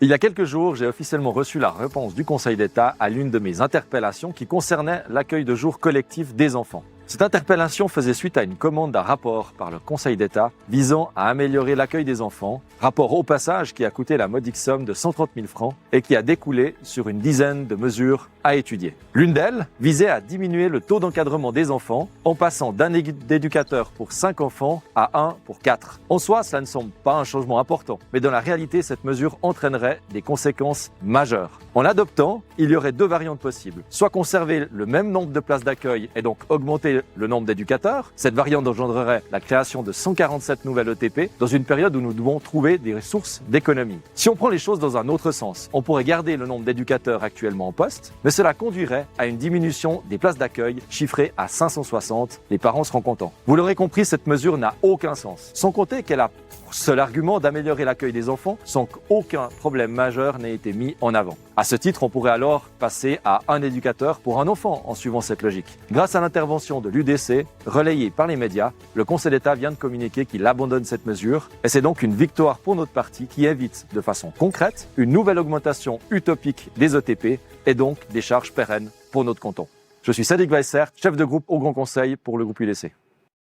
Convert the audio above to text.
Il y a quelques jours, j'ai officiellement reçu la réponse du Conseil d'État à l'une de mes interpellations qui concernait l'accueil de jour collectif des enfants. Cette interpellation faisait suite à une commande d'un rapport par le Conseil d'État visant à améliorer l'accueil des enfants, rapport au passage qui a coûté la modique somme de 130 000 francs et qui a découlé sur une dizaine de mesures à étudier. L'une d'elles visait à diminuer le taux d'encadrement des enfants en passant d'un éducateur pour 5 enfants à 1 pour 4. En soi, cela ne semble pas un changement important, mais dans la réalité, cette mesure entraînerait des conséquences majeures. En l'adoptant, il y aurait deux variantes possibles. Soit conserver le même nombre de places d'accueil et donc augmenter le nombre d'éducateurs. Cette variante engendrerait la création de 147 nouvelles ETP dans une période où nous devons trouver des ressources d'économie. Si on prend les choses dans un autre sens, on pourrait garder le nombre d'éducateurs actuellement en poste, mais cela conduirait à une diminution des places d'accueil chiffrées à 560. Les parents seront contents. Vous l'aurez compris, cette mesure n'a aucun sens. Sans compter qu'elle a pour seul argument d'améliorer l'accueil des enfants sans qu'aucun problème majeur n'ait été mis en avant. À ce titre, on pourrait alors passer à un éducateur pour un enfant en suivant cette logique. Grâce à l'intervention de l'UDC, relayée par les médias, le Conseil d'État vient de communiquer qu'il abandonne cette mesure et c'est donc une victoire pour notre parti qui évite de façon concrète une nouvelle augmentation utopique des ETP et donc des charges pérennes pour notre canton. Je suis Sadiq Weissert, chef de groupe au Grand Conseil pour le groupe UDC.